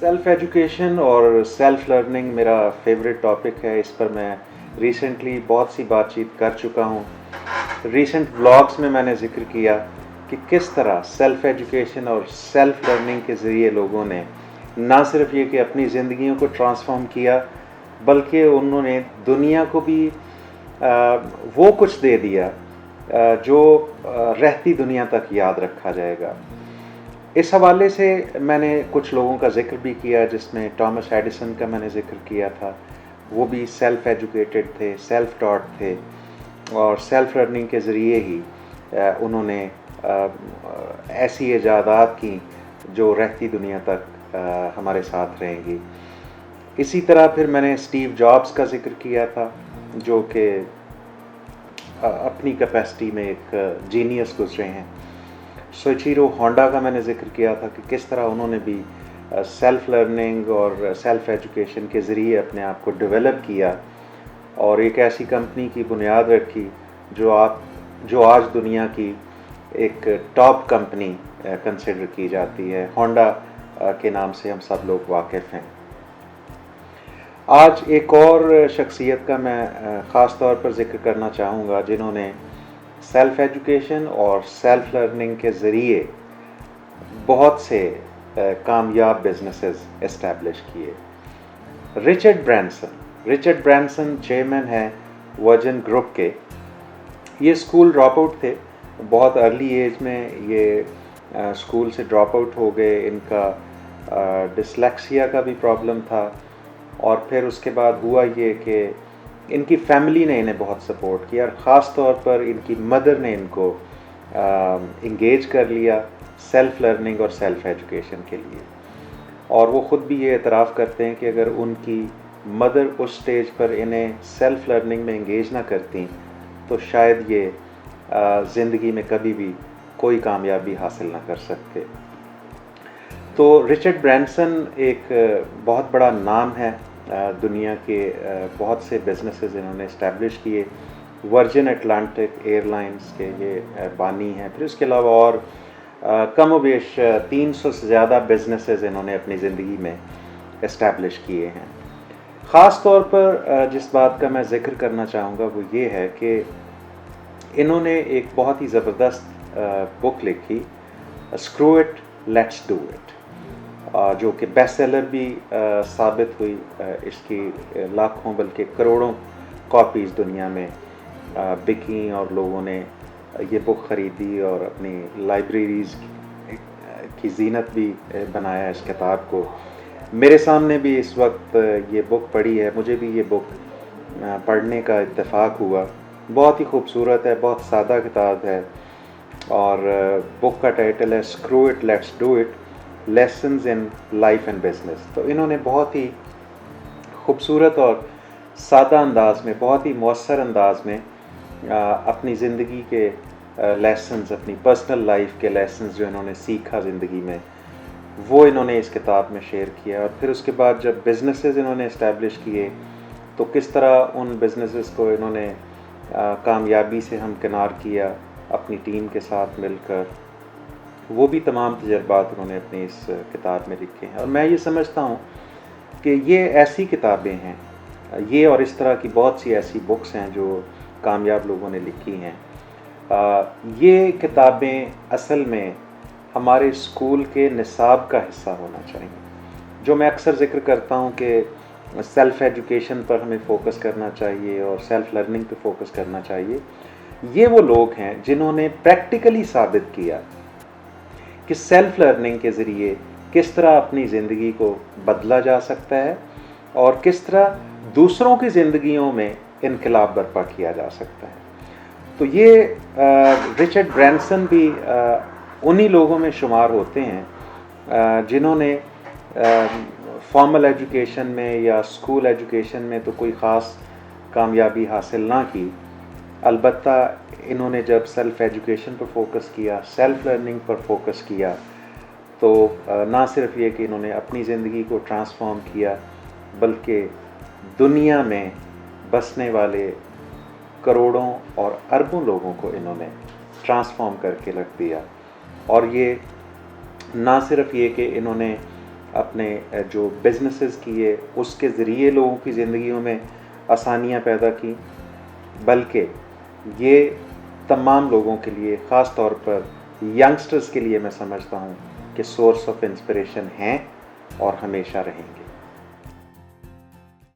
Self education اور self learning میرا favourite topic ہے. اس پر میں ریسنٹلی بہت سی بات چیت کر چکا ہوں. ریسنٹ بلاگس میں نے ذکر کیا کہ کس طرح سیلف ایجوکیشن اور سیلف لرننگ کے ذریعے لوگوں نے نہ صرف یہ کہ اپنی زندگیوں کو ٹرانسفارم کیا بلکہ انہوں نے دنیا کو بھی وہ کچھ دے دیا جو رہتی دنیا تک یاد رکھا جائے گا. اس حوالے سے میں نے کچھ لوگوں کا ذکر بھی کیا جس میں ٹامس ایڈیسن کا میں نے ذکر کیا تھا. وہ بھی سیلف ایجوکیٹڈ تھے, سیلف ٹاٹ تھے اور سیلف لرننگ کے ذریعے ہی انہوں نے ایسی ایجادات کی جو رہتی دنیا تک ہمارے ساتھ رہیں گی. اسی طرح پھر میں نے اسٹیو جابس کا ذکر کیا تھا جو کہ اپنی کیپیسٹی میں ایک جینیس گزرے ہیں. سوئچیرو ہونڈا کا میں نے ذکر کیا تھا کہ کس طرح انہوں نے بھی سیلف لرننگ اور سیلف ایجوکیشن کے ذریعے اپنے آپ کو ڈیولپ کیا اور ایک ایسی کمپنی کی بنیاد رکھی جو آج دنیا کی ایک ٹاپ کمپنی کنسیڈر کی جاتی ہے. ہونڈا کے نام سے ہم سب لوگ واقف ہیں. آج ایک اور شخصیت کا میں خاص طور پر ذکر کرنا چاہوں گا جنہوں نے سیلف ایجوکیشن اور سیلف لرننگ کے ذریعے بہت سے کامیاب بزنسز اسٹیبلش کیے. رچرڈ برینسن چیئرمین ہیں ورجن گروپ کے. یہ اسکول ڈراپ آؤٹ تھے. بہت ارلی ایج میں یہ اسکول سے ڈراپ آؤٹ ہو گئے. ان کا ڈسلیکسیا کا بھی پرابلم تھا اور پھر اس کے بعد ہوا یہ کہ ان کی فیملی نے انہیں بہت سپورٹ کیا اور خاص طور پر ان کی مدر نے ان کو انگیج کر لیا سیلف لرننگ اور سیلف ایجوکیشن کے لیے. اور وہ خود بھی یہ اعتراف کرتے ہیں کہ اگر ان کی مدر اس سٹیج پر انہیں سیلف لرننگ میں انگیج نہ کرتی تو شاید یہ زندگی میں کبھی بھی کوئی کامیابی حاصل نہ کر سکتے. تو رچرڈ برینسن ایک بہت بڑا نام ہے دنیا کے. بہت سے بزنسز انہوں نے اسٹیبلش کیے. ورجن اٹلانٹک ایئر لائنس کے یہ بانی ہیں. پھر اس کے علاوہ اور کم و بیش 300 سے زیادہ بزنسز انہوں نے اپنی زندگی میں اسٹیبلش کیے ہیں. خاص طور پر جس بات کا میں ذکر کرنا چاہوں گا وہ یہ ہے کہ انہوں نے ایک بہت ہی زبردست بک لکھی screw it let's do it جو کہ بیسٹ سیلر بھی ثابت ہوئی. اس کی لاکھوں بلکہ کروڑوں کاپیز دنیا میں بکیں اور لوگوں نے یہ بک خریدی اور اپنی لائبریریز کی زینت بھی بنایا اس کتاب کو. میرے سامنے بھی اس وقت یہ بک پڑھی ہے. مجھے بھی یہ بک پڑھنے کا اتفاق ہوا. بہت ہی خوبصورت ہے, بہت سادہ کتاب ہے اور بک کا ٹائٹل ہے screw it let's do it lessons in life and business. تو انہوں نے بہت ہی خوبصورت اور سادہ انداز میں, بہت ہی مؤثر انداز میں اپنی زندگی کے لیسنز, اپنی پرسنل لائف کے لیسنز جو انہوں نے سیکھا زندگی میں وہ انہوں نے اس کتاب میں شیئر کیا. اور پھر اس کے بعد جب بزنسز انہوں نے اسٹیبلش کیے تو کس طرح ان بزنسز کو انہوں نے کامیابی سے ہمکنار کیا اپنی ٹیم کے ساتھ مل کر, وہ بھی تمام تجربات انہوں نے اپنی اس کتاب میں لکھے ہیں. اور میں یہ سمجھتا ہوں کہ یہ ایسی کتابیں ہیں, یہ اور اس طرح کی بہت سی ایسی بکس ہیں جو کامیاب لوگوں نے لکھی ہیں. یہ کتابیں اصل میں ہمارے اسکول کے نصاب کا حصہ ہونا چاہیے. جو میں اکثر ذکر کرتا ہوں کہ سیلف ایجوکیشن پر ہمیں فوکس کرنا چاہیے اور سیلف لرننگ پہ فوکس کرنا چاہیے. یہ وہ لوگ ہیں جنہوں نے پریکٹیکلی ثابت کیا کہ سیلف لرننگ کے ذریعے کس طرح اپنی زندگی کو بدلا جا سکتا ہے اور کس طرح دوسروں کی زندگیوں میں انقلاب برپا کیا جا سکتا ہے. تو یہ رچرڈ برینسن بھی انہی لوگوں میں شمار ہوتے ہیں جنہوں نے فارمل ایجوکیشن میں یا اسکول ایجوکیشن میں تو کوئی خاص کامیابی حاصل نہ کی. البتہ انہوں نے جب سیلف ایجوکیشن پر فوکس کیا, سیلف لرننگ پر فوکس کیا تو نہ صرف یہ کہ انہوں نے اپنی زندگی کو ٹرانسفارم کیا بلکہ دنیا میں بسنے والے کروڑوں اور اربوں لوگوں کو انہوں نے ٹرانسفارم کر کے رکھ دیا. اور یہ نہ صرف یہ کہ انہوں نے اپنے جو بزنسز کیے اس کے ذریعے لوگوں کی زندگیوں میں آسانیاں پیدا کی، بلکہ یہ تمام لوگوں کے لیے، خاص طور پر ینگسٹرز کے لیے میں سمجھتا ہوں کہ سورس آف انسپریشن ہیں اور ہمیشہ رہیں گے۔